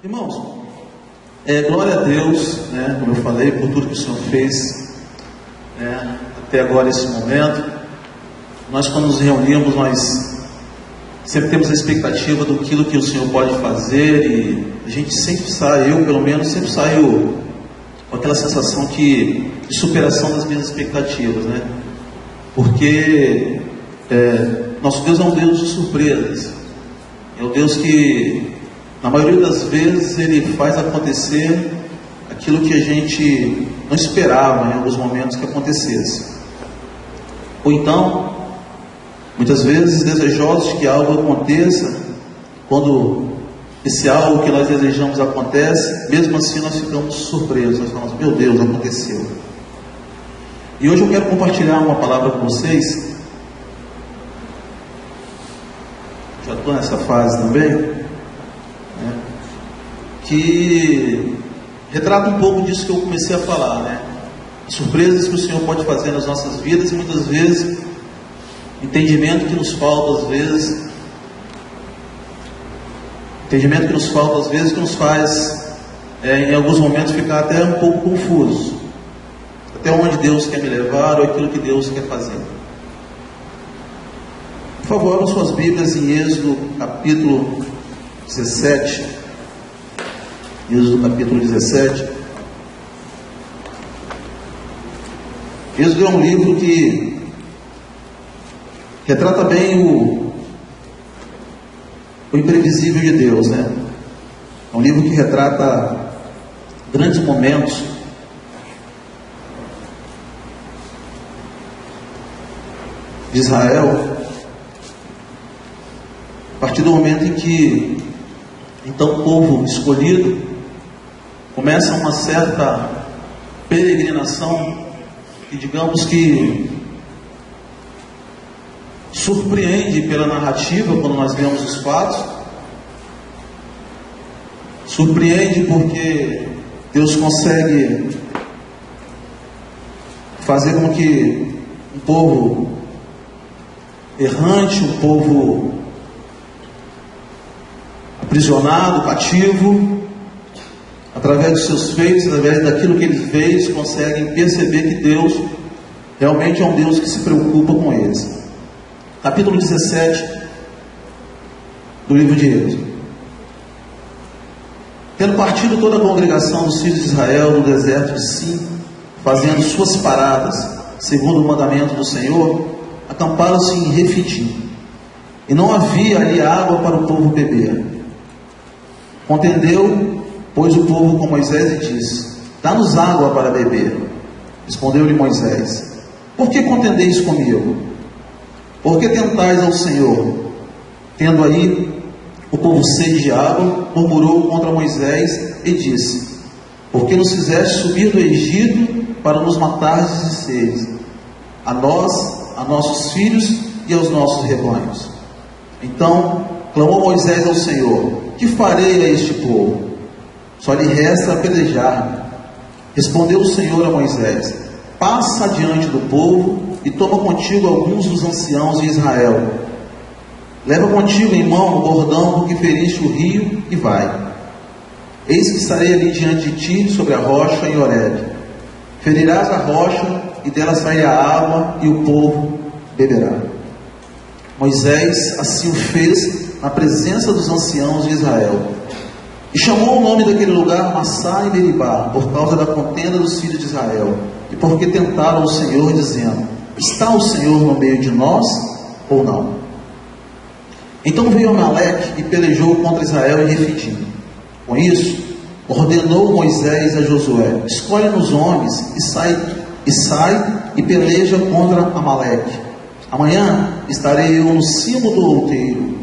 Irmãos, glória a Deus, né, como eu falei, por tudo que o Senhor fez, né, até agora, esse momento. Nós, quando nos reunimos, nós sempre temos a expectativa do que o Senhor pode fazer, e a gente sempre sai, eu pelo menos, sempre saio com aquela sensação de superação das minhas expectativas, né? Porque nosso Deus é um Deus de surpresas, é um Deus que, na maioria das vezes, Ele faz acontecer aquilo que a gente não esperava em alguns momentos que acontecesse. Ou então, muitas vezes desejosos que algo aconteça, quando esse algo que nós desejamos acontece, mesmo assim nós ficamos surpresos, nós falamos, meu Deus, aconteceu. E hoje eu quero compartilhar uma palavra com vocês, já estou nessa fase também, né, que retrata um pouco disso que eu comecei a falar, né? Surpresas que o Senhor pode fazer nas nossas vidas, e muitas vezes entendimento que nos falta às vezes, que nos faz em alguns momentos ficar até um pouco confuso, até onde Deus quer me levar, ou aquilo que Deus quer fazer. Por favor, abram suas Bíblias em Êxodo capítulo 17. Êxodo capítulo 17. Êxodo é um livro que retrata bem o imprevisível de Deus, né? É um livro que retrata grandes momentos de Israel, a partir do momento em que então o povo escolhido começa uma certa peregrinação, que digamos que surpreende pela narrativa quando nós vemos os fatos, surpreende porque Deus consegue fazer com que um povo errante, um povo aprisionado, cativo, através dos seus feitos, através daquilo que ele fez, conseguem perceber que Deus realmente é um Deus que se preocupa com eles. Capítulo 17 do livro de Êxodo. Tendo partido toda a congregação dos filhos de Israel no deserto de Sim, fazendo suas paradas, segundo o mandamento do Senhor, acamparam-se em Refidim, e não havia ali água para o povo beber. Contendeu, pois, o povo com Moisés e disse: dá-nos água para beber. Respondeu-lhe Moisés: por que contendeis comigo? Por que tentais ao Senhor? Tendo aí o povo sede de água, murmurou contra Moisés e disse: por que nos fizeste subir do Egito para nos matares de sede, a nós, a nossos filhos e aos nossos rebanhos? Então clamou Moisés ao Senhor: que farei a este povo? Só lhe resta apedrejar-me. Respondeu o Senhor a Moisés: passa adiante do povo e toma contigo alguns dos anciãos de Israel. Leva contigo em mão o bordão do que feriste o rio e vai. Eis que estarei ali diante de ti sobre a rocha em Horebe. Ferirás a rocha e dela sairá água e o povo beberá. Moisés assim o fez na presença dos anciãos de Israel. E chamou o nome daquele lugar Massá e Meribá, por causa da contenda dos filhos de Israel, e porque tentaram o Senhor, dizendo: está o Senhor no meio de nós ou não? Então veio Amaleque e pelejou contra Israel em Refidim. Com isso, ordenou Moisés a Josué: escolhe-nos homens e sai e peleja contra Amaleque. Amanhã estarei eu no cimo do outeiro,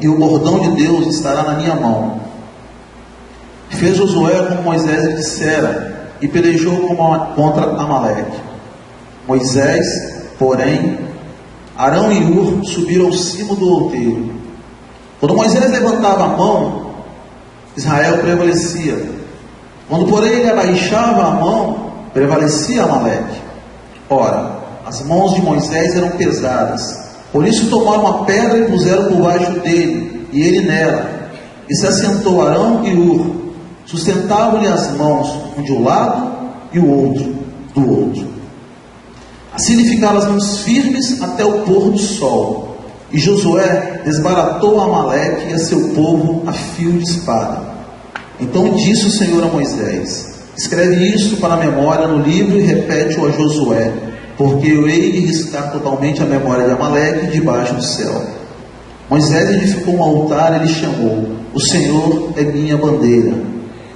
e o bordão de Deus estará na minha mão. Fez Josué como Moisés lhe dissera, e pelejou contra Amaleque. Moisés, porém, Arão e Ur subiram ao cimo do outeiro. Quando Moisés levantava a mão, Israel prevalecia. Quando, porém, ele abaixava a mão, prevalecia Amaleque. Ora, as mãos de Moisés eram pesadas, por isso tomaram uma pedra e puseram por baixo dele, e ele nela. e se assentou Arão e Hur, sustentavam-lhe as mãos, um de um lado e o outro do outro. Assim lhe ficaram as mãos firmes até o pôr do sol, e Josué desbaratou Amaleque e a seu povo a fio de espada. Então disse o Senhor a Moisés: escreve isto para a memória no livro e repete-o a Josué, porque eu hei de riscar totalmente a memória de Amaleque debaixo do céu. Moisés edificou um altar e lhe chamou: o Senhor é minha bandeira.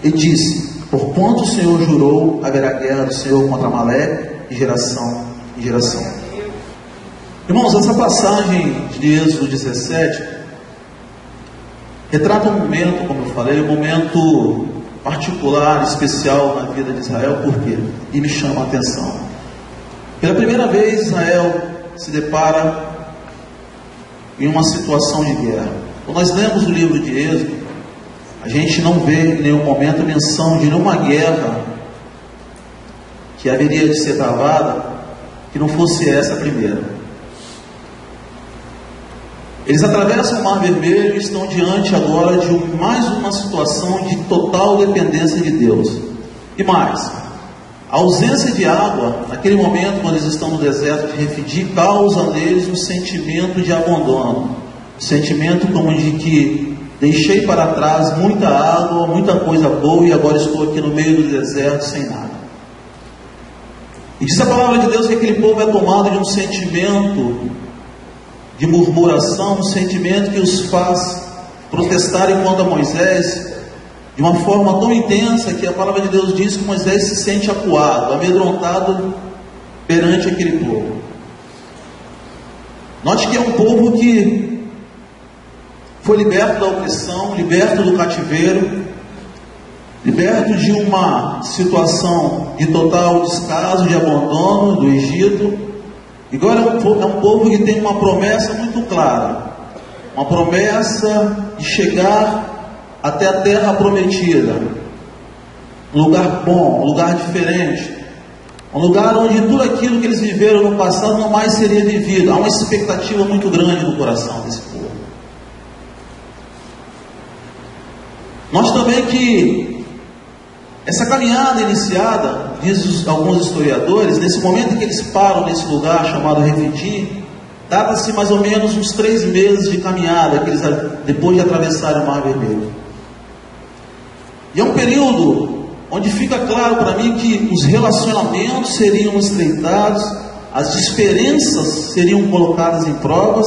E disse: porquanto o Senhor jurou, haverá guerra do Senhor contra Amaleque de geração em geração. Irmãos, essa passagem de Êxodo 17 retrata um momento, como eu falei, um momento particular, especial na vida de Israel. Por quê? E me chama a atenção. Pela primeira vez Israel se depara em uma situação de guerra. Quando nós lemos o livro de Êxodo, a gente não vê em nenhum momento menção de nenhuma guerra que haveria de ser travada que não fosse essa a primeira. Eles atravessam o Mar Vermelho e estão diante agora de mais uma situação de total dependência de Deus. E mais, a ausência de água, naquele momento, quando eles estão no deserto de Refidim, causa neles um sentimento de abandono. Um sentimento como de que deixei para trás muita água, muita coisa boa, e agora estou aqui no meio do deserto sem nada. E diz a palavra de Deus que aquele povo é tomado de um sentimento de murmuração, um sentimento que os faz protestarem contra Moisés de uma forma tão intensa que a palavra de Deus diz que Moisés se sente acuado, amedrontado perante aquele povo. Note que é um povo que foi liberto da opressão, liberto do cativeiro, liberto de uma situação de total descaso, de abandono do Egito. Agora é um povo que tem uma promessa muito clara, uma promessa de chegar até a terra prometida, um lugar bom, um lugar diferente, um lugar onde tudo aquilo que eles viveram no passado não mais seria vivido. Há uma expectativa muito grande no coração desse povo. Note também que essa caminhada iniciada, diz alguns historiadores, nesse momento em que eles param nesse lugar chamado Refidim, data-se mais ou menos uns 3 meses de caminhada, que eles, depois de atravessarem o Mar Vermelho. E é um período onde fica claro para mim que os relacionamentos seriam estreitados, as diferenças seriam colocadas em provas,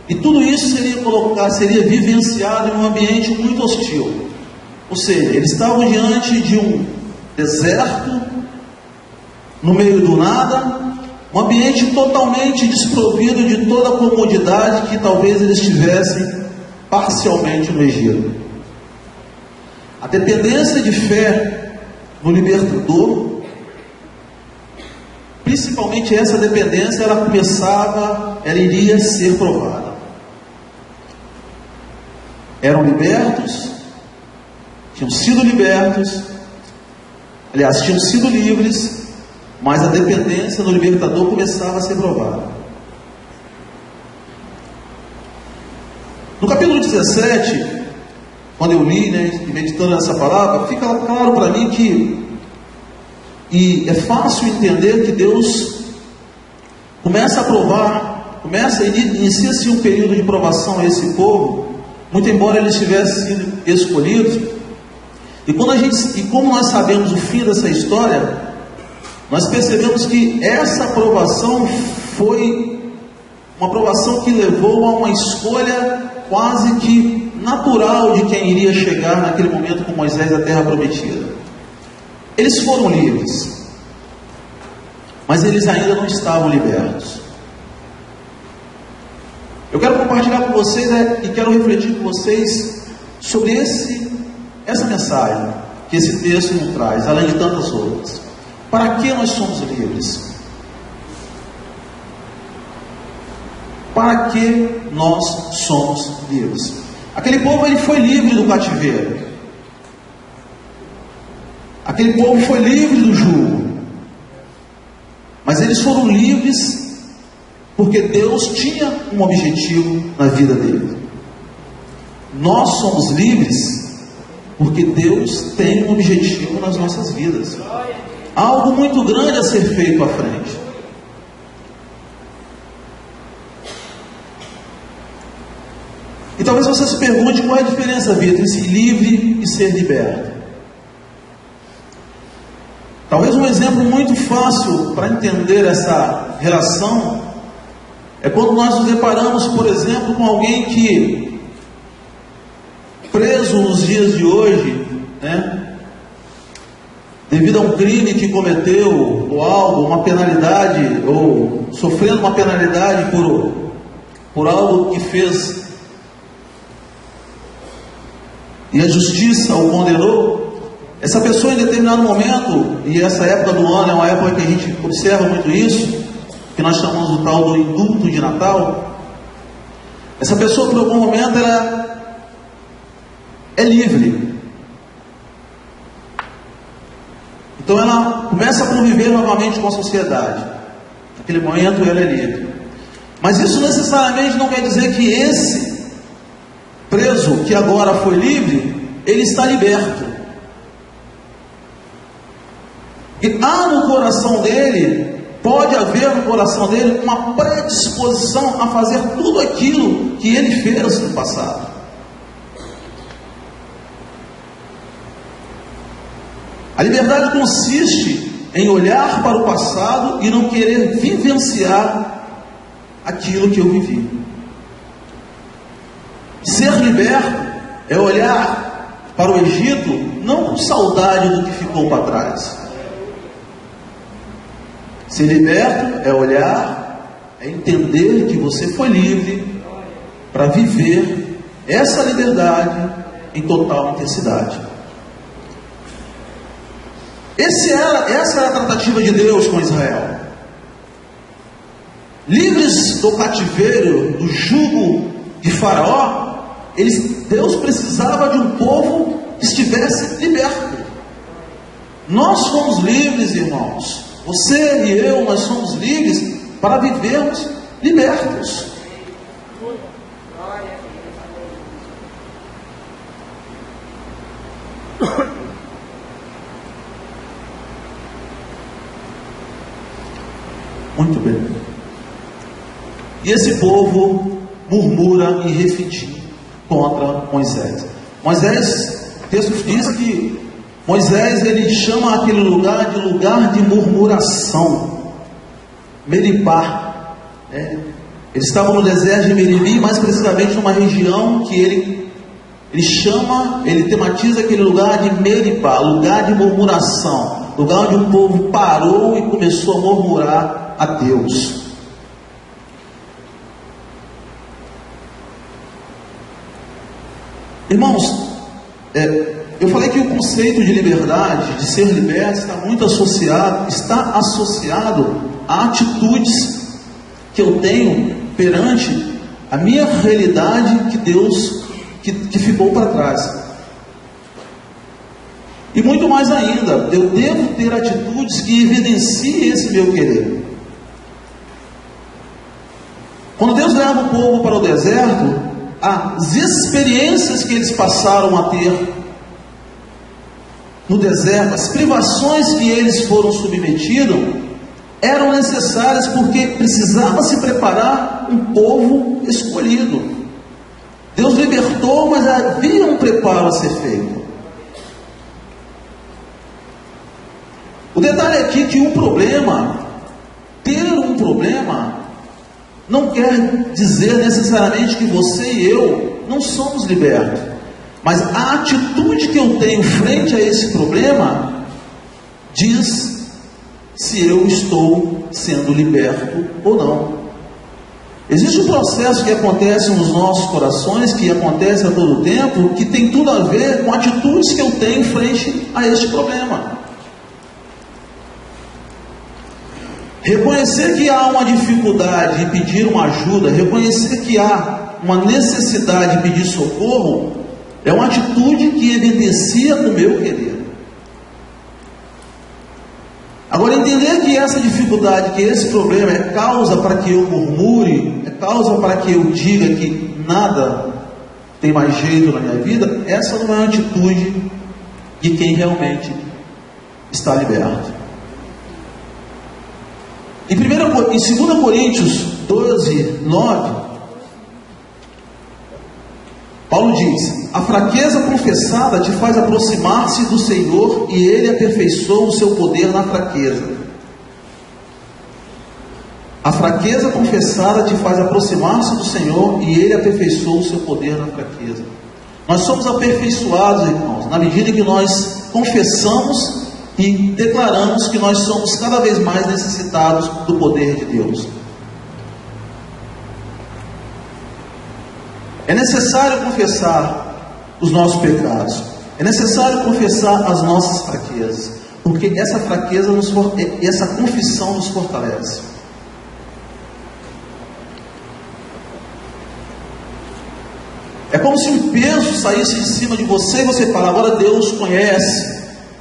e tudo isso seria vivenciado em um ambiente muito hostil. Ou seja, eles estavam diante de um deserto, no meio do nada, um ambiente totalmente desprovido de toda a comodidade que talvez eles tivessem parcialmente no Egito. A dependência de fé no libertador, principalmente essa dependência, ela iria ser provada. Eram libertos, tinham sido libertos, aliás, tinham sido livres, mas a dependência do libertador começava a ser provada. No capítulo 17, quando eu li, e meditando nessa palavra, fica claro para mim e é fácil entender que Deus começa a provar, inicia-se um período de provação a esse povo, muito embora eles tivessem sido escolhidos. E como nós sabemos o fim dessa história, nós percebemos que essa aprovação foi uma aprovação que levou a uma escolha quase que natural de quem iria chegar naquele momento com Moisés à terra prometida. Eles foram livres, mas eles ainda não estavam libertos. Eu quero compartilhar com vocês e quero refletir com vocês sobre essa mensagem que esse texto nos traz, além de tantas outras. Para que nós somos livres? Para que nós somos livres? Aquele povo ele foi livre do cativeiro. Aquele povo foi livre do jugo. Mas eles foram livres porque Deus tinha um objetivo na vida deles. Nós somos livres porque Deus tem um objetivo nas nossas vidas. Há algo muito grande a ser feito à frente. E talvez você se pergunte qual é a diferença, Vitor, entre ser livre e ser liberto. Talvez um exemplo muito fácil para entender essa relação é quando nós nos deparamos, por exemplo, com alguém que, preso nos dias de hoje, devido a um crime que cometeu, ou algo, uma penalidade, ou sofrendo uma penalidade por algo que fez, e a justiça o condenou. Essa pessoa em determinado momento, e essa época do ano é uma época que a gente observa muito isso, que nós chamamos o tal do indulto de Natal. Essa pessoa por algum momento ela é livre. Então ela começa a conviver novamente com a sociedade. Naquele momento ela é livre. Mas isso necessariamente não quer dizer que esse preso que agora foi livre, ele está liberto. E há no coração dele, pode haver no coração dele uma predisposição a fazer tudo aquilo que ele fez no passado. A liberdade consiste em olhar para o passado e não querer vivenciar aquilo que eu vivi. Ser liberto é olhar para o Egito não com saudade do que ficou para trás. Ser liberto é olhar, é entender que você foi livre para viver essa liberdade em total intensidade. Essa era a tratativa de Deus com Israel. Livres do cativeiro, do jugo de Faraó, Deus precisava de um povo que estivesse liberto. Nós somos livres, irmãos. Você e eu, nós somos livres para vivermos libertos. Muito bem. E esse povo murmura e refletir contra Moisés. Moisés, o texto diz que Moisés, ele chama aquele lugar de murmuração. Meribá. Eles estavam no deserto de Meribi, mais precisamente numa região que ele tematiza aquele lugar de Meribá, lugar de murmuração, lugar onde o povo parou e começou a murmurar a Deus. Irmãos, eu falei que o conceito de liberdade, de ser liberto, está associado a atitudes que eu tenho perante a minha realidade que ficou para trás. E muito mais ainda, eu devo ter atitudes que evidenciem esse meu querer. Quando Deus leva o povo para o deserto, as experiências que eles passaram a ter no deserto, as privações que eles foram submetidos, eram necessárias porque precisava se preparar um povo escolhido. Deus libertou, mas havia um preparo a ser feito. O detalhe aqui é que ter um problema, não quer dizer necessariamente que você e eu não somos libertos. Mas a atitude que eu tenho frente a esse problema diz se eu estou sendo liberto ou não. Existe um processo que acontece nos nossos corações, que acontece a todo tempo, que tem tudo a ver com atitudes que eu tenho frente a este problema. Reconhecer que há uma dificuldade e pedir uma ajuda, reconhecer que há uma necessidade de pedir socorro, é uma atitude que evidencia o meu querer. Agora, entender que essa dificuldade, que esse problema é causa para que eu murmure, é causa para que eu diga que nada tem mais jeito na minha vida, essa não é a atitude de quem realmente está liberto. Em 2 Coríntios 12, 9, Paulo diz: a fraqueza confessada te faz aproximar-se do Senhor, e Ele aperfeiçoa o seu poder na fraqueza. A fraqueza confessada te faz aproximar-se do Senhor, e Ele aperfeiçoa o seu poder na fraqueza. Nós somos aperfeiçoados, irmãos, na medida que nós confessamos e declaramos que nós somos cada vez mais necessitados do poder de Deus. É necessário confessar os nossos pecados, é necessário confessar as nossas fraquezas, porque essa fraqueza, essa confissão nos fortalece. É como se um peso saísse de cima de você e você fala: agora Deus conhece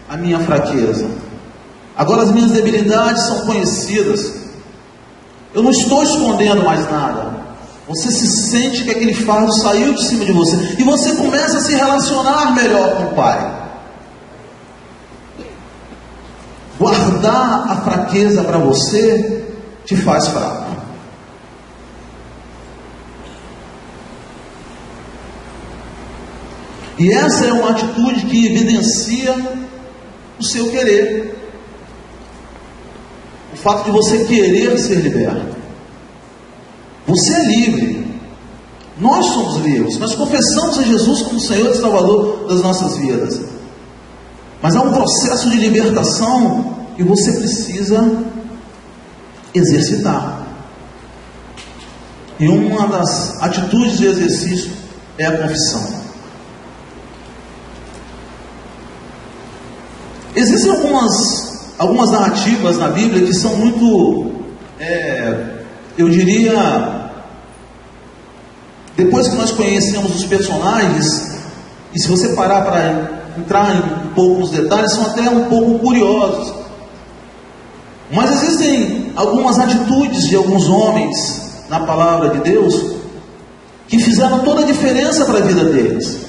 a minha fraqueza, agora as minhas debilidades são conhecidas, eu não estou escondendo mais nada. Você se sente que aquele fardo saiu de cima de você, e você começa a se relacionar melhor com o Pai. Guardar a fraqueza para você te faz fraco. E essa é uma atitude que evidencia o seu querer. O fato de você querer ser liberto. Você é livre. Nós somos livres. Nós confessamos a Jesus como Senhor e Salvador das nossas vidas. Mas há um processo de libertação que você precisa exercitar. E uma das atitudes de exercício é a confissão. Existem algumas narrativas na Bíblia que são muito, eu diria, depois que nós conhecemos os personagens, e se você parar para entrar um pouco nos detalhes, são até um pouco curiosos. Mas existem algumas atitudes de alguns homens na palavra de Deus que fizeram toda a diferença para a vida deles.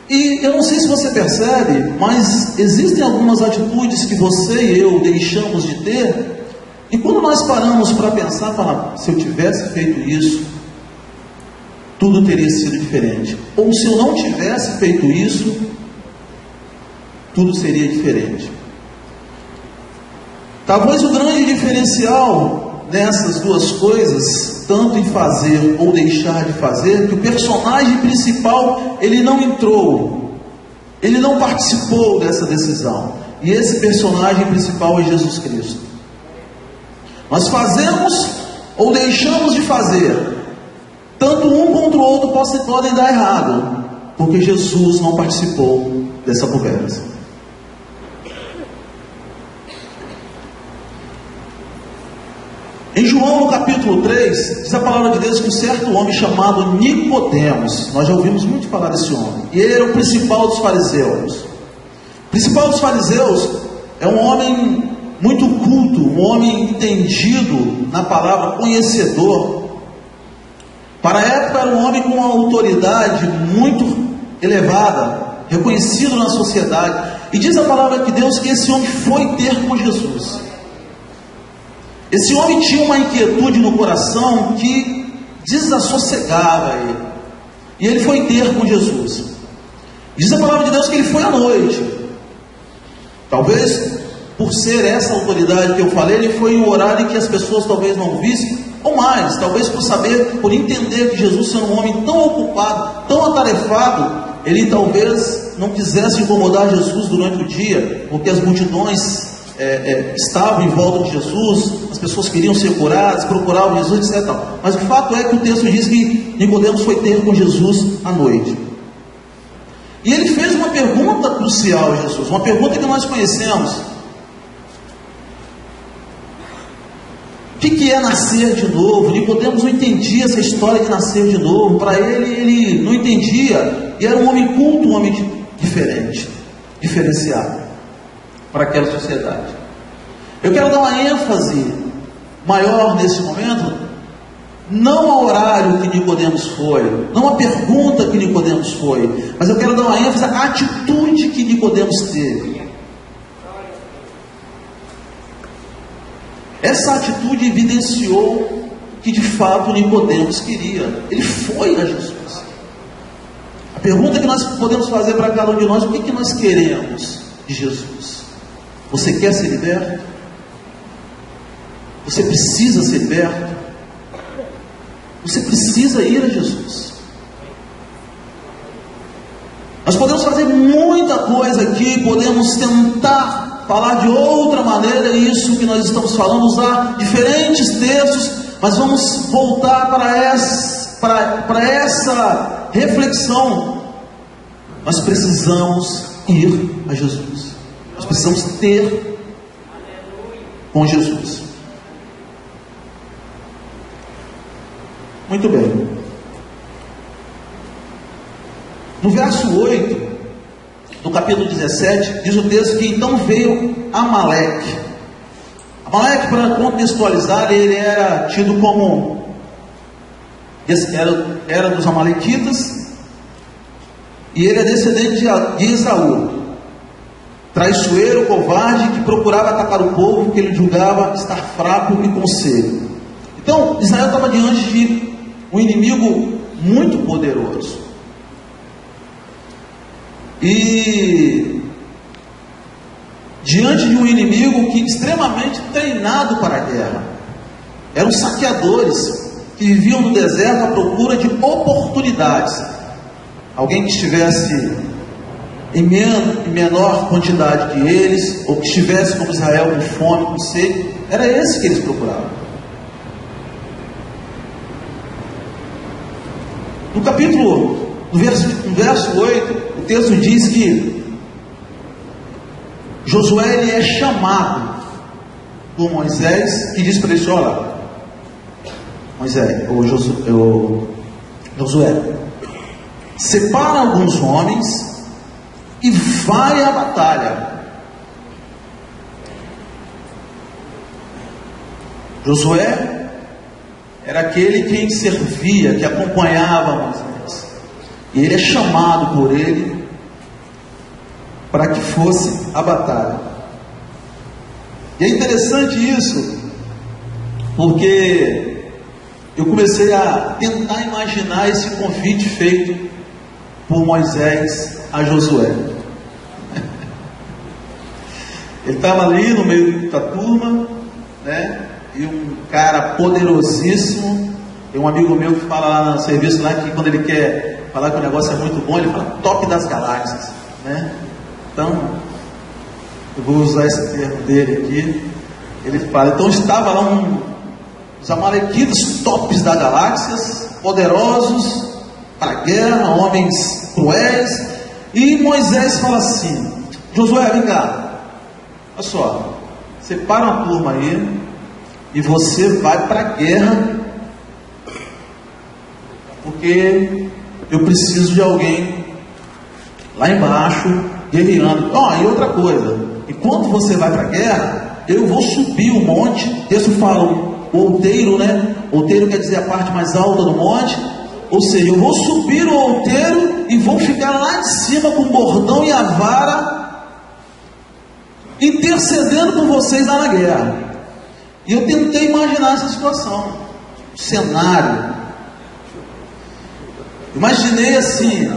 E eu não sei se você percebe, mas existem algumas atitudes que você e eu deixamos de ter, e quando nós paramos para pensar, falar: se eu tivesse feito isso, tudo teria sido diferente. Ou se eu não tivesse feito isso, tudo seria diferente. Talvez o grande diferencial nessas duas coisas, tanto em fazer ou deixar de fazer, que o personagem principal, ele não entrou, ele não participou dessa decisão. E esse personagem principal é Jesus Cristo. Nós fazemos ou deixamos de fazer, tanto um contra o outro podem dar errado, porque Jesus não participou dessa conversa. Em João, no capítulo 3, diz a palavra de Deus que um certo homem chamado Nicodemos, nós já ouvimos muito falar desse homem, e ele era o principal dos fariseus. O principal dos fariseus é um homem muito culto, um homem entendido na palavra, conhecedor. Para a época era um homem com uma autoridade muito elevada, reconhecido na sociedade. E diz a palavra de Deus que esse homem foi ter com Jesus. Esse homem tinha uma inquietude no coração que desassossegava ele. E ele foi ter com Jesus. Diz a palavra de Deus que ele foi à noite. Talvez por ser essa autoridade que eu falei, ele foi em um horário em que as pessoas talvez não vissem, ou mais, talvez por entender que Jesus, sendo um homem tão ocupado, tão atarefado, ele talvez não quisesse incomodar Jesus durante o dia, porque as multidões estavam em volta de Jesus, as pessoas queriam ser curadas, procuravam Jesus, etc. Mas o fato é que o texto diz que Nicodemos foi ter com Jesus à noite. E ele fez uma pergunta crucial a Jesus, uma pergunta que nós conhecemos. O que é nascer de novo? Nicodemos não entendia essa história de nascer de novo. Para ele não entendia. E era um homem culto, um homem diferente, diferenciado para aquela sociedade. Eu quero dar uma ênfase maior nesse momento não ao horário que Nicodemos foi, não a pergunta que Nicodemos foi, mas eu quero dar uma ênfase à atitude que Nicodemos teve. Essa atitude evidenciou que de fato Nicodemos queria. Ele foi a Jesus. A pergunta que nós podemos fazer para cada um de nós: o que nós queremos de Jesus? Você quer ser liberto? Você precisa ser liberto? Você precisa ir a Jesus. Nós podemos fazer muita coisa aqui, podemos tentar falar de outra maneira isso que nós estamos falando, usar diferentes textos, mas vamos voltar para essa reflexão. Nós precisamos ir a Jesus. Nós precisamos ter com Jesus. Muito bem. No verso 8, do capítulo 17, diz o texto que então veio Amaleque. Amaleque, para contextualizar, ele era tido como, era dos amalequitas, e ele é descendente de Esaú, traiçoeiro, covarde, que procurava atacar o povo, que ele julgava estar fraco e com sede. Então, Israel estava diante de um inimigo muito poderoso. E diante de um inimigo que extremamente treinado para a guerra, eram saqueadores que viviam no deserto à procura de oportunidades. Alguém que estivesse em menor quantidade que eles, ou que estivesse como Israel com fome, com sede, era esse que eles procuravam. No verso 8, o texto diz que Josué ele é chamado por Moisés, que diz para ele: olha, Moisés, Josué, separa alguns homens e vai à batalha. Josué era aquele quem servia, que acompanhava Moisés. E ele é chamado por ele para que fosse a batalha. E é interessante isso, porque eu comecei a tentar imaginar esse convite feito por Moisés a Josué. Ele estava ali no meio da turma, né? E um cara poderosíssimo. Tem um amigo meu que fala lá no serviço lá que quando ele quer falar que o negócio é muito bom, ele fala top das galáxias, né? Então, eu vou usar esse termo dele aqui. Ele fala, então estava lá os amalequitas tops das galáxias, poderosos para a guerra, homens cruéis. E Moisés fala assim: Josué, vem cá, olha só, separa uma turma aí e você vai para a guerra, porque eu preciso de alguém lá embaixo guerreando. E outra coisa, enquanto você vai para a guerra, eu vou subir o monte. O texto fala o outeiro, né? Outeiro quer dizer a parte mais alta do monte. Ou seja, eu vou subir o outeiro e vou ficar lá de cima com o bordão e a vara, intercedendo por vocês lá na guerra. E eu tentei imaginar essa situação, o cenário. Imaginei assim: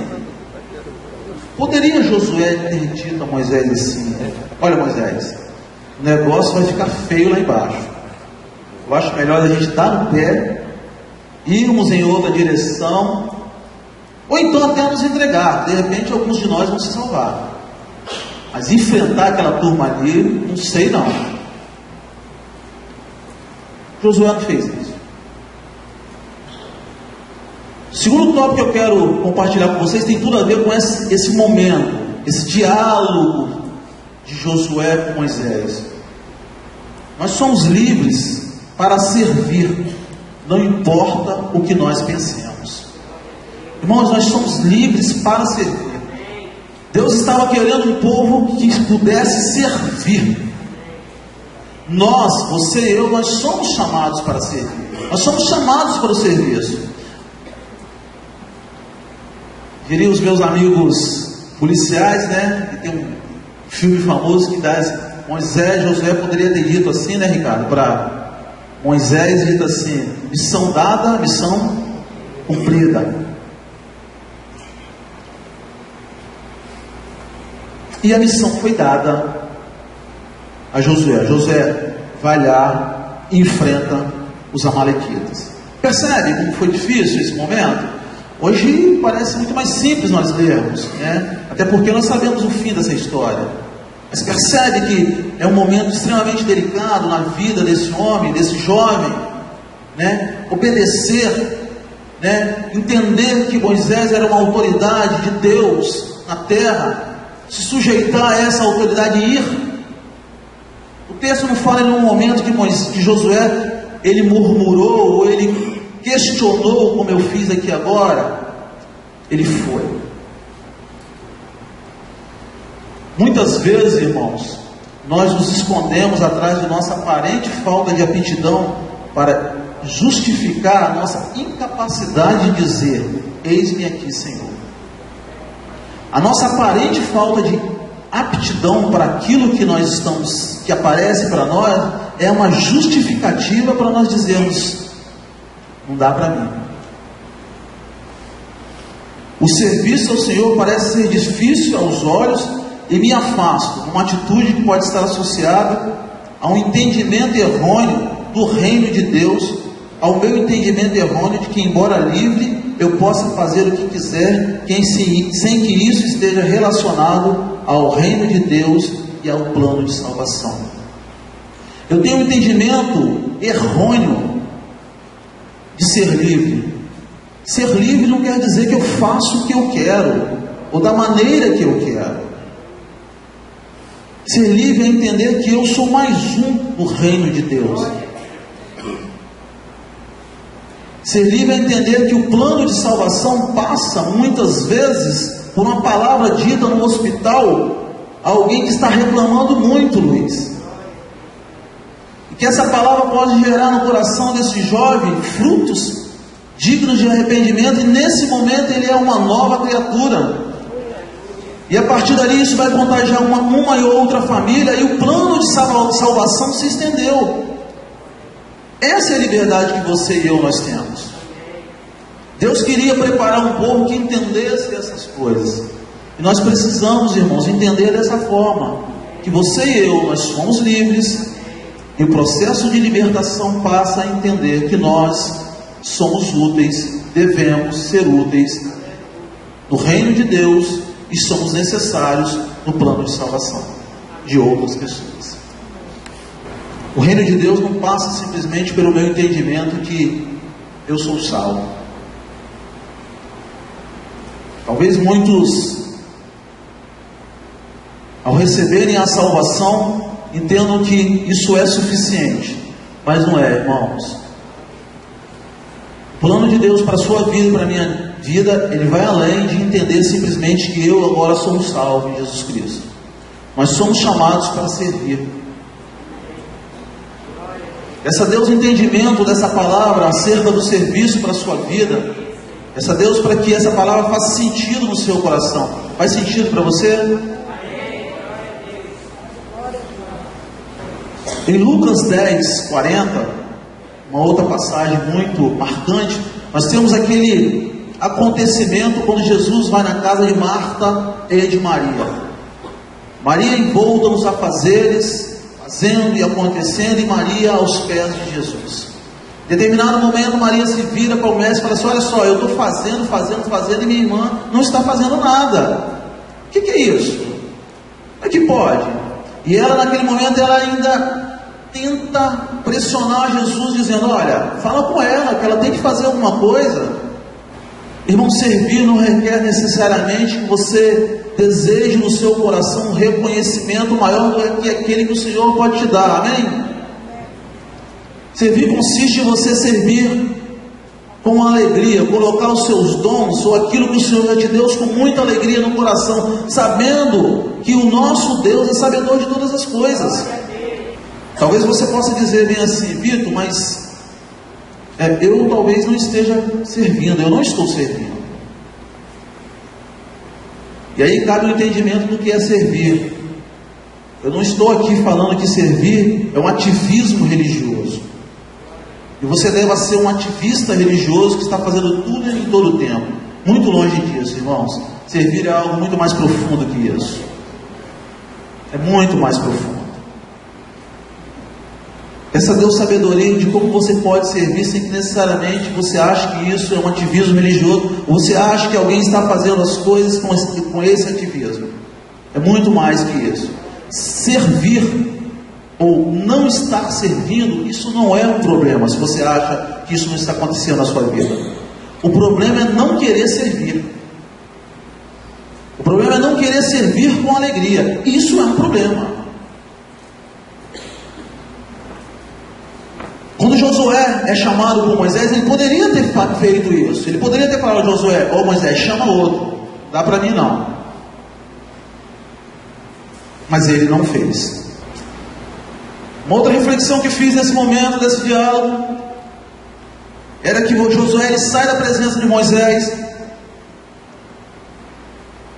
poderia Josué ter dito a Moisés assim: olha, Moisés, o negócio vai ficar feio lá embaixo. Eu acho melhor a gente dar no pé, irmos em outra direção, ou então até nos entregar. De repente alguns de nós vão se salvar, mas enfrentar aquela turma ali, não sei não. Josué não fez isso. O segundo tópico que eu quero compartilhar com vocês tem tudo a ver com esse momento, esse diálogo de Josué com Moisés. Nós somos livres para servir, não importa o que nós pensemos. Irmãos, nós somos livres para servir. Deus estava querendo um povo que pudesse servir. Nós, você e eu, nós somos chamados para servir. Nós somos chamados para o serviço. Diria os meus amigos policiais, né? Que tem um filme famoso que dá Moisés, Josué poderia ter dito assim, né, Ricardo? Para Moisés, dito assim: missão dada, missão cumprida. E a missão foi dada a Josué. Josué vai lá e enfrenta os amalequitas. Percebe como foi difícil esse momento? Hoje parece muito mais simples nós lermos, né? Até porque nós sabemos o fim dessa história. Mas percebe que é um momento extremamente delicado na vida desse homem, desse jovem, né? Obedecer, né? Entender que Moisés era uma autoridade de Deus na terra, se sujeitar a essa autoridade e ir. O texto não fala em um momento que Josué, ele murmurou, ou ele questionou, como eu fiz aqui agora. Ele foi. Muitas vezes, irmãos, nós nos escondemos atrás de nossa aparente falta de aptidão para justificar a nossa incapacidade de dizer: eis-me aqui, Senhor. A nossa aparente falta de aptidão para aquilo que nós estamos, que aparece para nós, é uma justificativa para nós dizermos: não dá para mim. O serviço ao Senhor parece ser difícil aos olhos e me afasto, uma atitude que pode estar associada a um entendimento errôneo do reino de Deus, ao meu entendimento errôneo de que, embora livre, eu possa fazer o que quiser, sem que isso esteja relacionado ao reino de Deus e ao plano de salvação. Eu tenho um entendimento errôneo de ser livre. Ser livre não quer dizer que eu faço o que eu quero, ou da maneira que eu quero. Ser livre é entender que eu sou mais um no reino de Deus. Ser livre é entender que o plano de salvação passa muitas vezes por uma palavra dita no hospital a alguém que está reclamando muito, Luiz. E que essa palavra pode gerar no coração desse jovem frutos dignos de arrependimento, e nesse momento ele é uma nova criatura. E a partir dali isso vai contagiar uma e outra família, e o plano de salvação se estendeu. Essa é a liberdade que você e eu nós temos. Deus queria preparar um povo que entendesse essas coisas. E nós precisamos, irmãos, entender dessa forma, que você e eu, nós somos livres, e o processo de libertação passa a entender que nós somos úteis, devemos ser úteis no reino de Deus, e somos necessários no plano de salvação de outras pessoas. O reino de Deus não passa simplesmente pelo meu entendimento que eu sou salvo. Talvez muitos, ao receberem a salvação, entendam que isso é suficiente, mas não é, irmãos. O plano de Deus para a sua vida e para a minha vida, ele vai além de entender simplesmente que eu agora sou um salvo em Jesus Cristo. Nós somos chamados para servir. Peça a Deus entendimento dessa palavra acerca do serviço para a sua vida. Peça a Deus para que essa palavra faça sentido no seu coração. Faz sentido para você? Em Lucas 10, 40, uma outra passagem muito marcante, nós temos aquele acontecimento quando Jesus vai na casa de Marta e de Maria. Maria envolta nos afazeres, fazendo e acontecendo, e Maria aos pés de Jesus. Em determinado momento, Maria se vira para o mestre e fala assim: olha só, eu estou fazendo, e minha irmã não está fazendo nada. O que é isso? Como é que pode? E ela, naquele momento, ela ainda tenta pressionar Jesus, dizendo: olha, fala com ela, que ela tem que fazer alguma coisa. Irmão, servir não requer necessariamente que você deseje no seu coração um reconhecimento maior do que aquele que o Senhor pode te dar, amém? Servir consiste em você servir com alegria, colocar os seus dons ou aquilo que o Senhor já te deu com muita alegria no coração, sabendo que o nosso Deus é sabedor de todas as coisas. Talvez você possa dizer bem assim: Vitor, mas eu talvez não esteja servindo, eu não estou servindo. E aí cabe o entendimento do que é servir. Eu não estou aqui falando que servir é um ativismo religioso. E você deve ser um ativista religioso que está fazendo tudo em todo o tempo. Muito longe disso, irmãos. Servir é algo muito mais profundo que isso. É muito mais profundo. Essa deu sabedoria de como você pode servir sem que necessariamente você ache que isso é um ativismo religioso, ou você acha que alguém está fazendo as coisas com esse ativismo. É muito mais que isso. Servir ou não estar servindo, isso não é um problema, se você acha que isso não está acontecendo na sua vida. O problema é não querer servir. O problema é não querer servir com alegria. Isso é um problema. Quando Josué é chamado por Moisés, ele poderia ter feito isso. Ele poderia ter falado a Josué: ô Moisés, chama outro, dá para mim não. Mas ele não fez. Uma outra reflexão que fiz nesse momento, desse diálogo, era que Josué ele sai da presença de Moisés.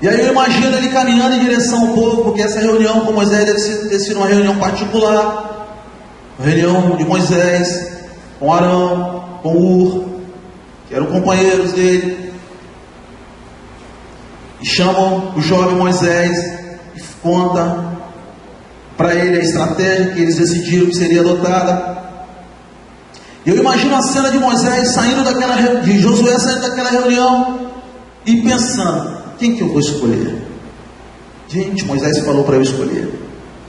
E aí eu imagino ele caminhando em direção ao povo, porque essa reunião com Moisés deve ter sido uma reunião particular. Uma reunião de Moisés com Arão, com Ur, que eram companheiros dele. E chamam o jovem Moisés e conta para ele a estratégia que eles decidiram que seria adotada. E eu imagino a cena de Moisés saindo de Josué saindo daquela reunião e pensando: quem que eu vou escolher? Gente, Moisés falou para eu escolher.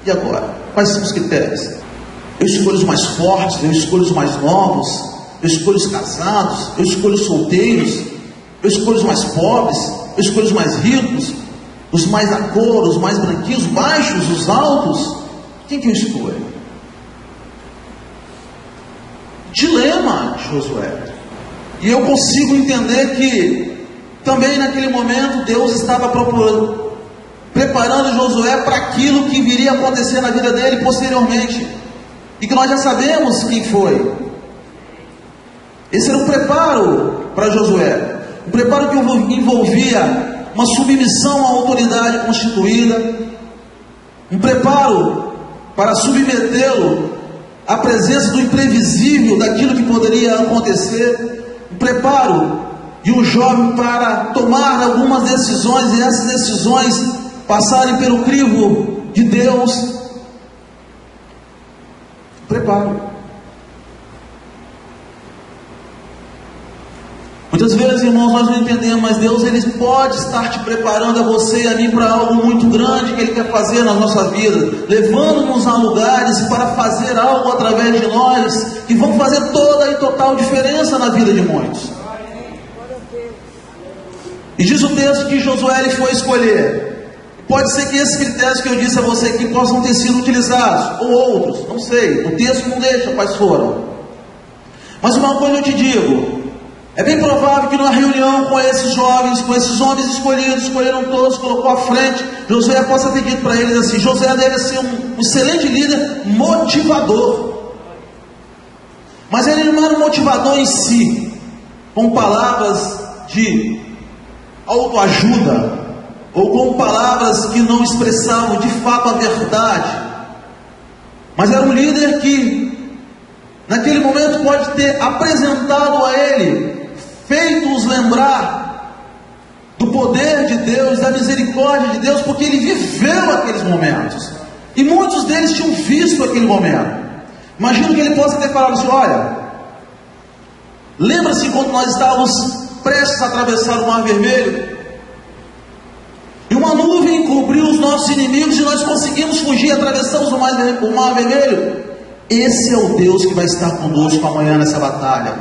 E agora? Quais são os critérios? Eu escolho os mais fortes, eu escolho os mais novos, eu escolho os casados, eu escolho os solteiros, eu escolho os mais pobres, eu escolho os mais ricos, os mais da cor, os mais branquinhos, os baixos, os altos. Quem que eu escolho? Dilema de Josué. E eu consigo entender que também naquele momento Deus estava preparando Josué para aquilo que viria a acontecer na vida dele posteriormente. E que nós já sabemos quem foi. Esse era um preparo para Josué. Um preparo que envolvia uma submissão à autoridade constituída. Um preparo para submetê-lo à presença do imprevisível, daquilo que poderia acontecer. Um preparo de um jovem para tomar algumas decisões, e essas decisões passarem pelo crivo de Deus. Preparo. Muitas vezes, irmãos, nós não entendemos, mas Deus ele pode estar te preparando a você e a mim para algo muito grande que Ele quer fazer na nossa vida, levando-nos a lugares para fazer algo através de nós que vão fazer toda e total diferença na vida de muitos. E diz o texto que Josué ele foi escolher. Pode ser que esses critérios que eu disse a você aqui possam ter sido utilizados, ou outros, não sei, o texto não deixa quais foram. Mas uma coisa eu te digo: é bem provável que numa reunião com esses jovens, com esses homens escolhidos, escolheram todos, colocou à frente, Josué possa ter dito para eles assim: Josué deve ser um excelente líder motivador. Mas ele não era um motivador em si, com palavras de autoajuda, ou com palavras que não expressavam de fato a verdade, mas era um líder que naquele momento pode ter apresentado a ele, feito-os lembrar do poder de Deus, da misericórdia de Deus, porque ele viveu aqueles momentos, e muitos deles tinham visto aquele momento. Imagino que ele possa ter falado assim: olha, lembra-se quando nós estávamos prestes a atravessar o Mar Vermelho, e uma nuvem cobriu os nossos inimigos, e nós conseguimos fugir, atravessamos o Mar Vermelho. Esse é o Deus que vai estar conosco amanhã nessa batalha.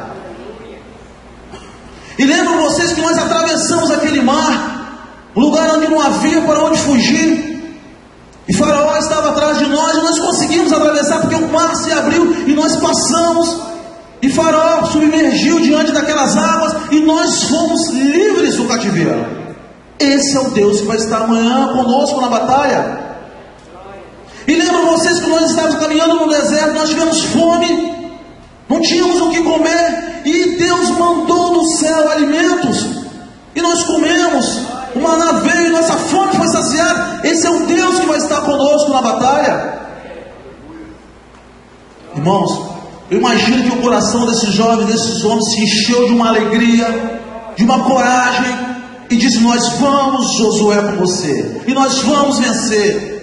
E lembram vocês que nós atravessamos aquele mar, um lugar onde não havia para onde fugir, e Faraó estava atrás de nós, e nós conseguimos atravessar, porque o mar se abriu, e nós passamos, e Faraó submergiu diante daquelas águas, e nós fomos livres do cativeiro. Esse é o Deus que vai estar amanhã conosco na batalha. E lembram vocês que nós estávamos caminhando no deserto, nós tivemos fome, não tínhamos o que comer, e Deus mandou do céu alimentos, e nós comemos, o maná veio e nossa fome foi saciada. Esse é o Deus que vai estar conosco na batalha. Irmãos, eu imagino que o coração desses jovens, desses homens, se encheu de uma alegria, de uma coragem, e disse: nós vamos, Josué, com você, e nós vamos vencer.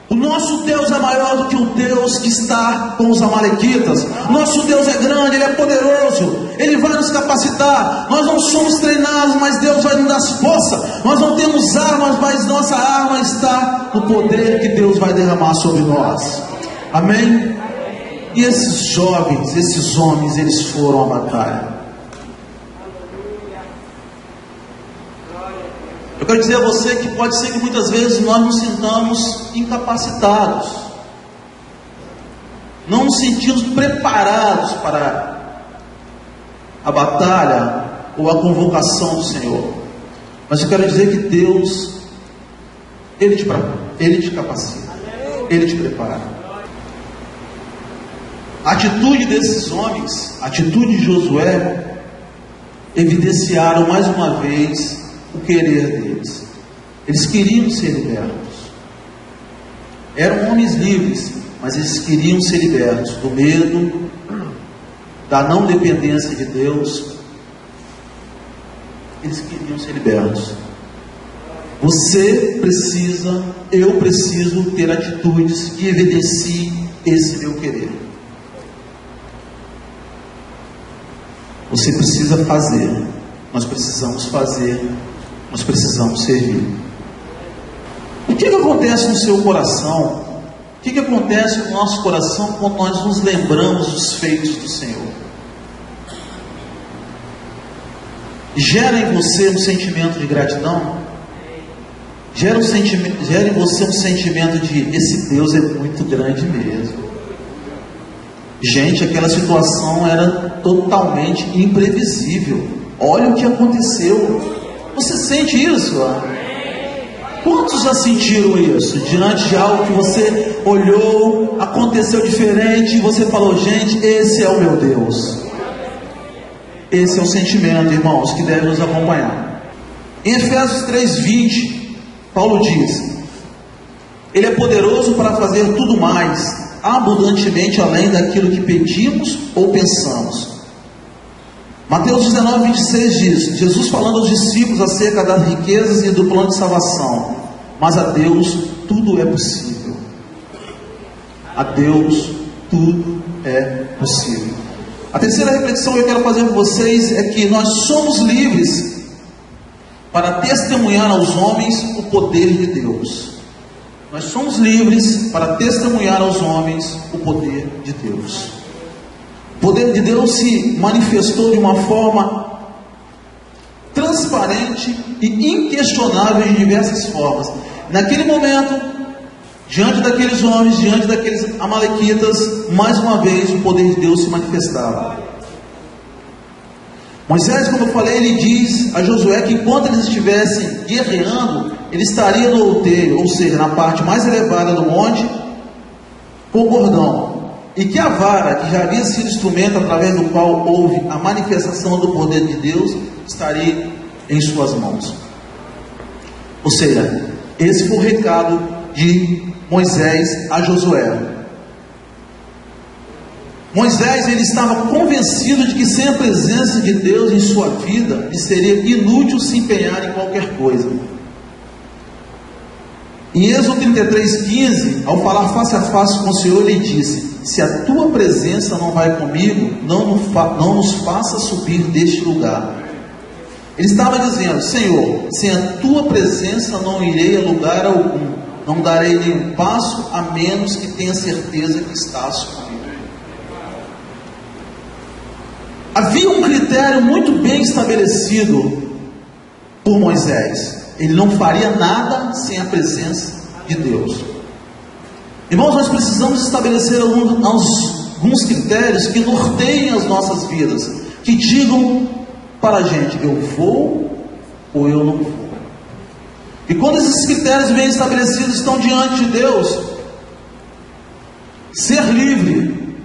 O nosso Deus é maior do que o Deus que está com os amalequitas. Nosso Deus é grande, Ele é poderoso, Ele vai nos capacitar. Nós não somos treinados, mas Deus vai nos dar força. Nós não temos armas, mas nossa arma está no poder que Deus vai derramar sobre nós. Amém? E esses jovens, esses homens, eles foram à batalha. Eu quero dizer a você que pode ser que muitas vezes nós nos sintamos incapacitados, não nos sentimos preparados para a batalha ou a convocação do Senhor. Mas eu quero dizer que Deus, Ele te capacita, Ele te prepara. A atitude desses homens, a atitude de Josué, evidenciaram mais uma vez o querer deles. Eles queriam ser libertos. Eram homens livres, mas eles queriam ser libertos do medo, da não dependência de Deus. Eles queriam ser libertos. Você precisa, eu preciso ter atitudes que evidenciem esse meu querer. Você precisa fazer. Nós precisamos fazer. Nós precisamos servir. O que acontece no seu coração? O que acontece no nosso coração quando nós nos lembramos dos feitos do Senhor? Gera em você um sentimento de gratidão? Gera em você um sentimento de: esse Deus é muito grande mesmo. Gente, aquela situação era totalmente imprevisível. Olha o que aconteceu. Você sente isso? Quantos já sentiram isso? Diante de algo que você olhou, aconteceu diferente, e você falou: gente, esse é o meu Deus. Esse é o sentimento, irmãos, que deve nos acompanhar. Em Efésios 3:20, Paulo diz: Ele é poderoso para fazer tudo mais, abundantemente além daquilo que pedimos ou pensamos. Mateus 19:26 diz: Jesus falando aos discípulos acerca das riquezas e do plano de salvação. Mas a Deus tudo é possível. A Deus tudo é possível. A terceira reflexão que eu quero fazer com vocês é que nós somos livres para testemunhar aos homens o poder de Deus. Nós somos livres para testemunhar aos homens o poder de Deus. O poder de Deus se manifestou de uma forma transparente e inquestionável em diversas formas. Naquele momento, diante daqueles homens, diante daqueles amalequitas, mais uma vez o poder de Deus se manifestava. Moisés, como eu falei, ele diz a Josué que enquanto eles estivessem guerreando, ele estaria no outeiro, ou seja, na parte mais elevada do monte, com o bordão. E que a vara, que já havia sido instrumento através do qual houve a manifestação do poder de Deus, estaria em suas mãos. Ou seja, esse foi o recado de Moisés a Josué. Moisés, ele estava convencido de que sem a presença de Deus em sua vida, lhe seria inútil se empenhar em qualquer coisa. Em Êxodo 33:15, ao falar face a face com o Senhor, ele disse: se a tua presença não vai comigo, não nos faça subir deste lugar. Ele estava dizendo: Senhor, sem a tua presença não irei a lugar algum, não darei nenhum passo, a menos que tenha certeza que estás comigo. Havia um critério muito bem estabelecido por Moisés: ele não faria nada sem a presença de Deus. Irmãos, nós precisamos estabelecer alguns critérios que norteiem as nossas vidas, que digam para a gente: eu vou ou eu não vou. E quando esses critérios bem estabelecidos estão diante de Deus, ser livre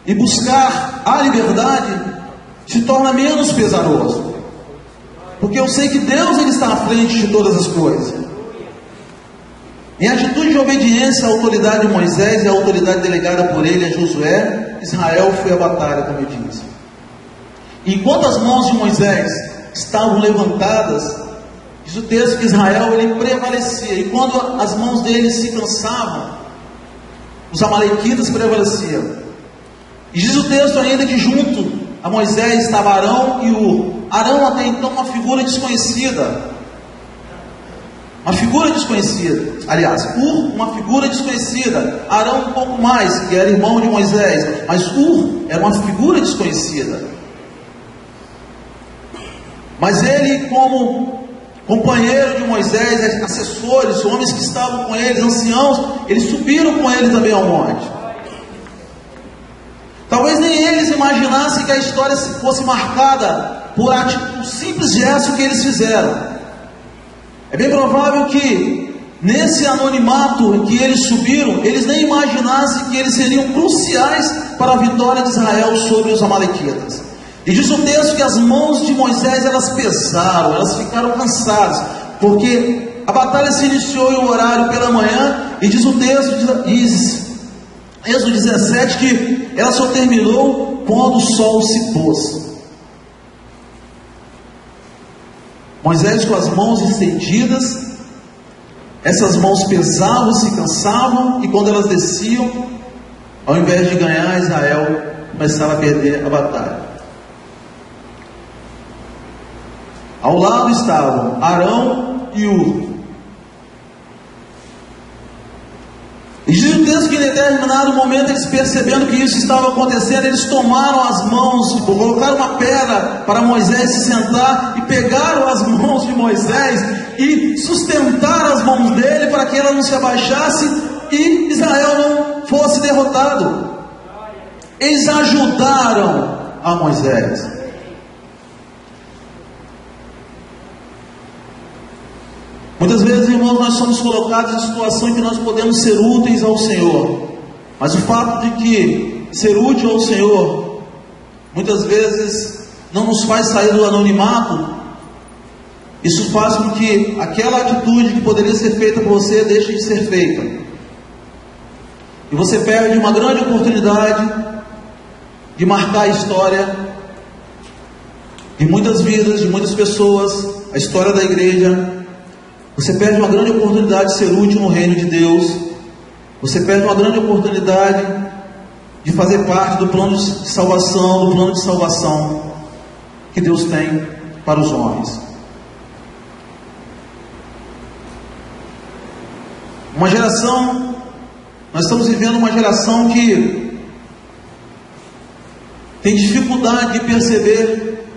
e buscar a liberdade se torna menos pesaroso, porque eu sei que Deus ele está à frente de todas as coisas. Em atitude de obediência à autoridade de Moisés e à autoridade delegada por ele a Josué, Israel foi à batalha, como eu disse. Enquanto as mãos de Moisés estavam levantadas, diz o texto que Israel ele prevalecia, e quando as mãos dele se cansavam, os amalequitas prevaleciam. E diz o texto ainda que junto a Moisés estava Arão e Ur. Arão até então uma figura desconhecida. Aliás, Ur uma figura desconhecida. Arão um pouco mais, que era irmão de Moisés. Mas Ur era uma figura desconhecida. Mas ele, como companheiro de Moisés, assessores, homens que estavam com eles, anciãos, eles subiram com ele também ao monte. Talvez nem eles imaginassem que a história fosse marcada por um simples gesto que eles fizeram. É bem provável que nesse anonimato que eles subiram, eles nem imaginassem que eles seriam cruciais para a vitória de Israel sobre os amalequitas. E diz o texto que as mãos de Moisés elas pesaram, elas ficaram cansadas, porque a batalha se iniciou em um horário pela manhã, e diz o texto, diz Êxodo 17, que ela só terminou quando o sol se pôs. Moisés com as mãos estendidas, essas mãos pesavam, se cansavam, e quando elas desciam, ao invés de ganhar, Israel começava a perder a batalha. Ao lado estavam Arão e Ur. E diz o texto que em determinado momento, eles percebendo que isso estava acontecendo, eles tomaram as mãos, colocaram uma pedra para Moisés se sentar, e pegaram as mãos de Moisés e sustentaram as mãos dele para que ela não se abaixasse e Israel não fosse derrotado. Eles ajudaram a Moisés. Muitas vezes, irmãos, nós somos colocados em situação em que nós podemos ser úteis ao Senhor, mas o fato de que ser útil ao Senhor muitas vezes não nos faz sair do anonimato. Isso faz com que aquela atitude que poderia ser feita por você deixe de ser feita, e você perde uma grande oportunidade de marcar a história de muitas vidas, de muitas pessoas, a história da igreja. Você perde uma grande oportunidade de ser útil no reino de Deus. Você perde uma grande oportunidade de fazer parte do plano de salvação que Deus tem para os homens. Nós estamos vivendo uma geração que tem dificuldade de perceber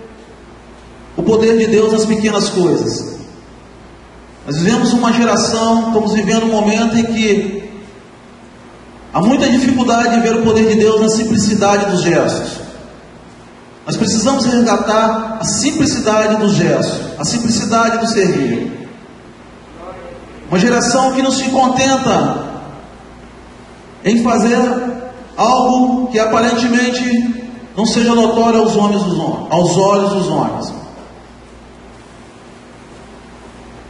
o poder de Deus nas pequenas coisas. Nós vivemos estamos vivendo um momento em que há muita dificuldade de ver o poder de Deus na simplicidade dos gestos. Nós precisamos resgatar a simplicidade dos gestos, a simplicidade do servir. Uma geração que não se contenta em fazer algo que aparentemente não seja notório aos olhos dos homens.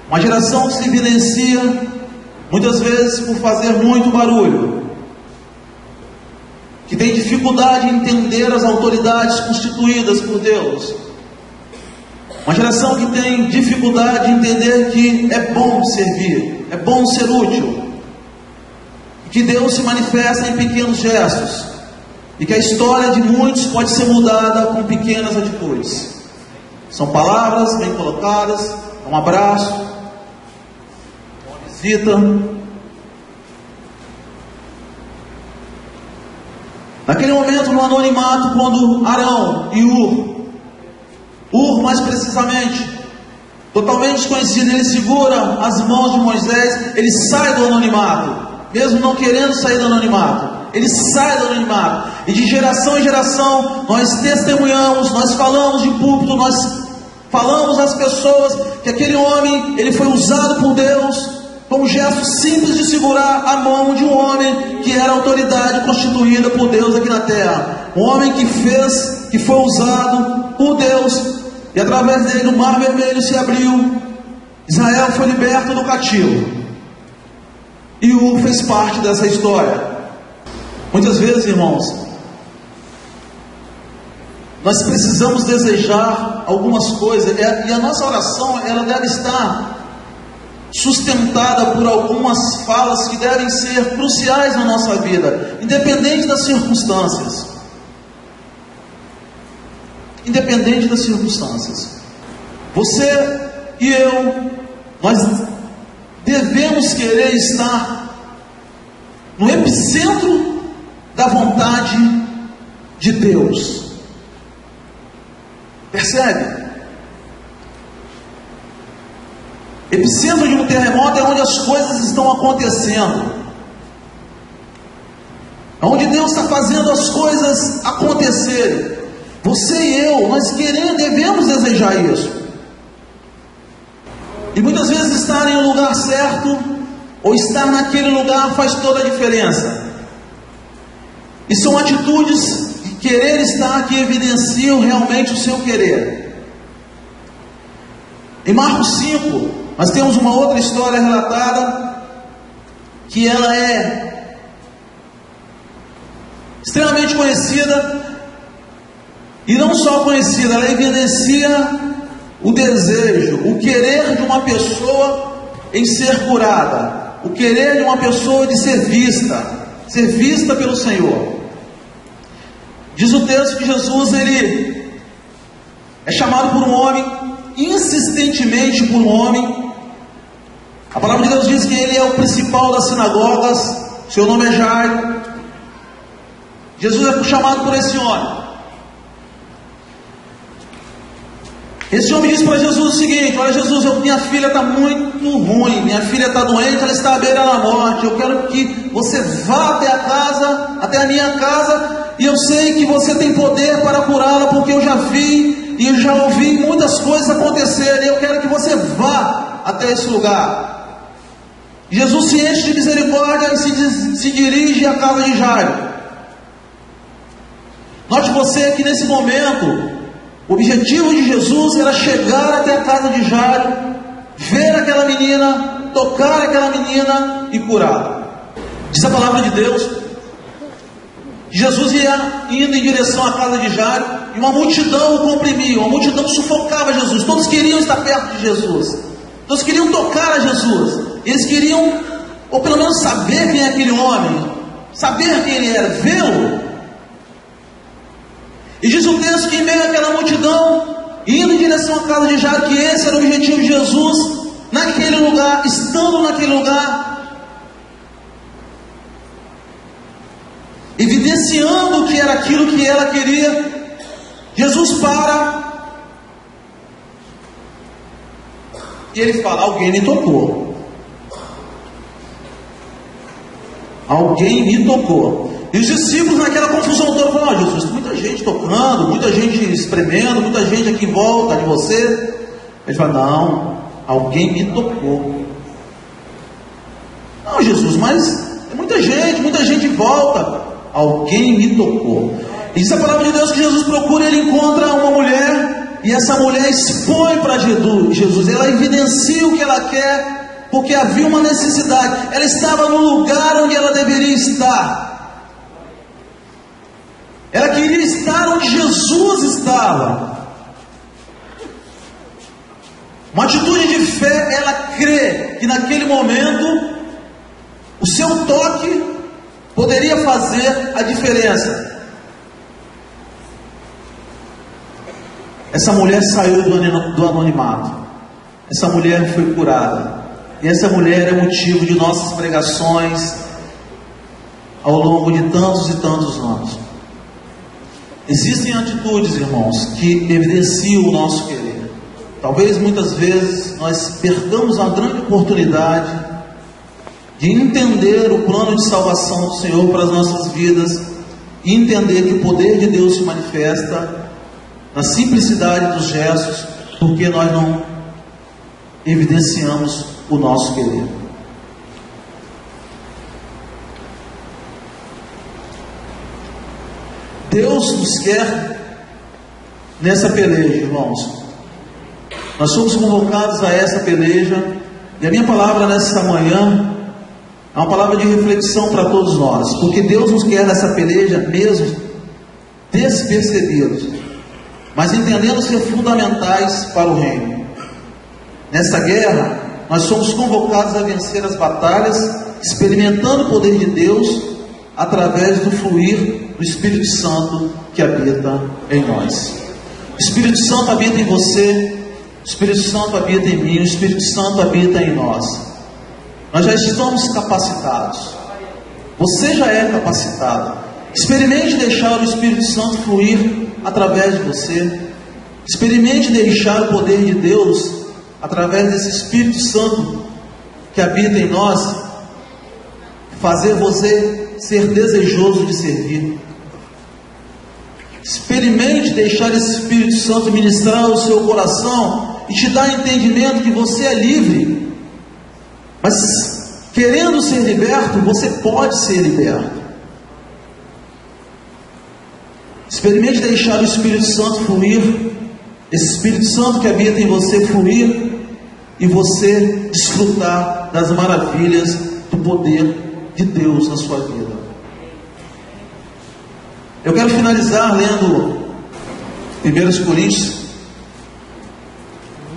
Uma geração que se evidencia muitas vezes por fazer muito barulho, que tem dificuldade em entender as autoridades constituídas por Deus. Uma geração que tem dificuldade em entender que é bom servir, é bom ser útil, que Deus se manifesta em pequenos gestos, e que a história de muitos pode ser mudada com pequenas atitudes. São palavras bem colocadas, um abraço, visita. Naquele momento, no anonimato, quando Arão e Ur mais precisamente, totalmente desconhecido, ele segura as mãos de Moisés, ele sai do anonimato, mesmo não querendo sair do anonimato, ele sai do anonimato, e de geração em geração, nós testemunhamos, nós falamos de púlpito, nós falamos às pessoas que aquele homem, ele foi usado por Deus Foi um gesto simples de segurar a mão de um homem que era a autoridade constituída por Deus aqui na terra. Um homem que foi usado por Deus, e através dele o Mar Vermelho se abriu. Israel foi liberto do cativo. E o fez parte dessa história. Muitas vezes, irmãos, nós precisamos desejar algumas coisas, e a nossa oração, ela deve estar sustentada por algumas falas que devem ser cruciais na nossa vida, independente das circunstâncias. Independente das circunstâncias. Você e eu, nós devemos querer estar no epicentro da vontade de Deus. Percebe? Epicentro de um terremoto é onde as coisas estão acontecendo, é onde Deus está fazendo as coisas acontecerem. Você e eu, nós devemos desejar isso. E muitas vezes estar em um lugar certo, ou estar naquele lugar, faz toda a diferença. E são atitudes de querer estar que evidenciam realmente o seu querer. Em Marcos 5, nós temos uma outra história relatada, que ela é extremamente conhecida, e não só conhecida, ela evidencia o desejo, o querer de uma pessoa em ser curada, o querer de uma pessoa de ser vista pelo Senhor. Diz o texto que Jesus, ele é chamado por um homem, insistentemente por um homem. A palavra de Deus diz que ele é o principal das sinagogas, seu nome é Jairo. Jesus é chamado por esse homem. Esse homem disse para Jesus o seguinte: olha Jesus, minha filha está muito ruim, minha filha está doente, ela está à beira da morte, eu quero que você vá até a minha casa, e eu sei que você tem poder para curá-la, porque eu já vi e já ouvi muitas coisas acontecerem, eu quero que você vá até esse lugar. Jesus se enche de misericórdia e se dirige à casa de Jairo. Note você que nesse momento, o objetivo de Jesus era chegar até a casa de Jairo, ver aquela menina, tocar aquela menina e curá-la. Diz a palavra de Deus, Jesus ia indo em direção à casa de Jairo, e uma multidão o comprimia, uma multidão sufocava Jesus. Todos queriam estar perto de Jesus, todos queriam tocar a Jesus, eles queriam, ou pelo menos saber quem é aquele homem, saber quem ele era, vê-lo. E diz o texto que em meio àquela multidão, indo em direção à casa de Jairo, que esse era o objetivo de Jesus, naquele lugar, estando naquele lugar, evidenciando que era aquilo que ela queria, Jesus para, e ele fala: alguém me tocou. Alguém me tocou. E os discípulos naquela confusão toda falaram: Jesus, muita gente tocando, muita gente espremendo, muita gente aqui em volta de você. Ele fala: não, alguém me tocou. Não, Jesus, mas é muita gente em volta. Alguém me tocou. E diz a palavra de Deus que Jesus procura, ele encontra uma mulher, e essa mulher expõe para Jesus, ela evidencia o que ela quer, porque havia uma necessidade. Ela estava no lugar onde ela deveria estar. Ela queria estar onde Jesus estava. Uma atitude de fé, ela crê que naquele momento o seu toque poderia fazer a diferença. Essa mulher saiu do anonimato. Essa mulher foi curada. E essa mulher é motivo de nossas pregações ao longo de tantos e tantos anos. Existem atitudes, irmãos, que evidenciam o nosso querer. Talvez muitas vezes nós percamos a grande oportunidade de entender o plano de salvação do Senhor para as nossas vidas, e entender que o poder de Deus se manifesta na simplicidade dos gestos, porque nós não evidenciamos o nosso querer. Deus nos quer nessa peleja, irmãos. Nós somos convocados a essa peleja, e a minha palavra nessa manhã é uma palavra de reflexão para todos nós, porque Deus nos quer nessa peleja mesmo despercebidos, mas entendendo ser fundamentais para o reino. Nessa guerra, nós somos convocados a vencer as batalhas, experimentando o poder de Deus através do fluir do Espírito Santo que habita em nós. O Espírito Santo habita em você, o Espírito Santo habita em mim, o Espírito Santo habita em nós. Nós já estamos capacitados. Você já é capacitado. Experimente deixar o Espírito Santo fluir através de você. Experimente deixar o poder de Deus através desse Espírito Santo que habita em nós, fazer você ser desejoso de servir. Experimente deixar esse Espírito Santo ministrar o seu coração e te dar entendimento que você é livre. Mas querendo ser liberto, você pode ser liberto. Experimente deixar o Espírito Santo fluir, esse Espírito Santo que habita em você fluir, e você desfrutar das maravilhas do poder de Deus na sua vida. Eu quero finalizar lendo 1 Coríntios,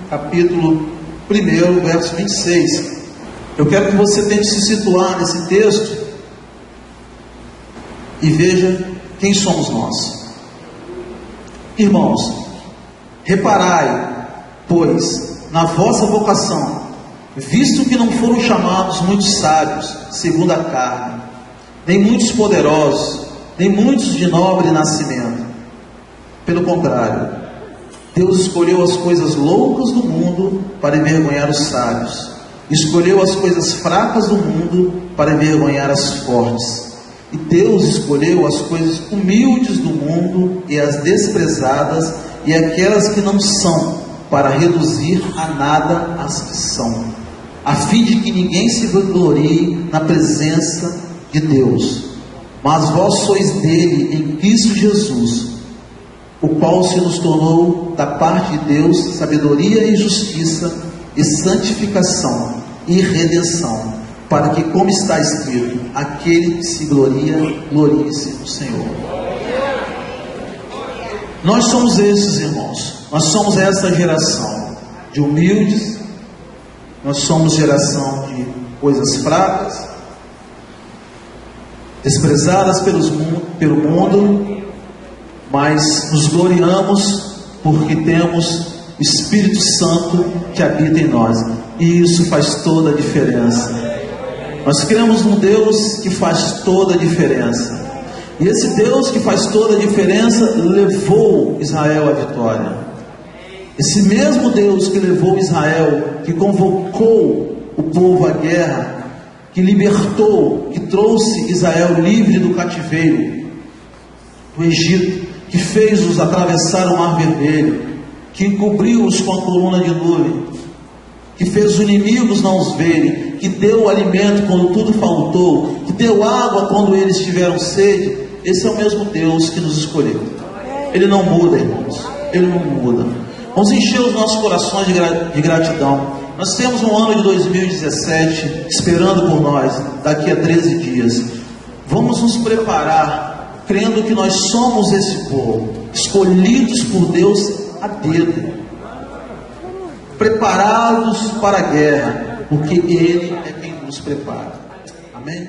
capítulo 1, verso 26. Eu quero que você tente se situar nesse texto e veja quem somos nós. Irmãos, reparai, pois, na vossa vocação, visto que não foram chamados muitos sábios, segundo a carne, nem muitos poderosos, nem muitos de nobre nascimento. Pelo contrário, Deus escolheu as coisas loucas do mundo para envergonhar os sábios, escolheu as coisas fracas do mundo para envergonhar as fortes. E Deus escolheu as coisas humildes do mundo e as desprezadas e aquelas que não são, para reduzir a nada as que são, a fim de que ninguém se vanglorie na presença de Deus. Mas vós sois dele em Cristo Jesus, o qual se nos tornou da parte de Deus sabedoria e justiça e santificação e redenção, para que, como está escrito, aquele que se gloria, glorie-se no Senhor. Nós somos esses, irmãos. Nós somos essa geração de humildes. Nós somos geração de coisas fracas, desprezadas pelo mundo, mas nos gloriamos porque temos o Espírito Santo que habita em nós, e isso faz toda a diferença. Nós cremos num Deus que faz toda a diferença, e esse Deus que faz toda a diferença levou Israel à vitória. Esse mesmo Deus que levou Israel, que convocou o povo à guerra, que libertou, que trouxe Israel livre do cativeiro do Egito, que fez-os atravessar o Mar Vermelho, que encobriu-os com a coluna de nuvem, que fez os inimigos não os verem, que deu alimento quando tudo faltou, que deu água quando eles tiveram sede. Esse é o mesmo Deus que nos escolheu. Ele não muda, irmãos. Ele não muda. Vamos encher os nossos corações de gratidão. Nós temos um ano de 2017 esperando por nós, daqui a 13 dias. Vamos nos preparar, crendo que nós somos esse povo, escolhidos por Deus a dedo, preparados para a guerra, porque Ele é quem nos prepara. Amém?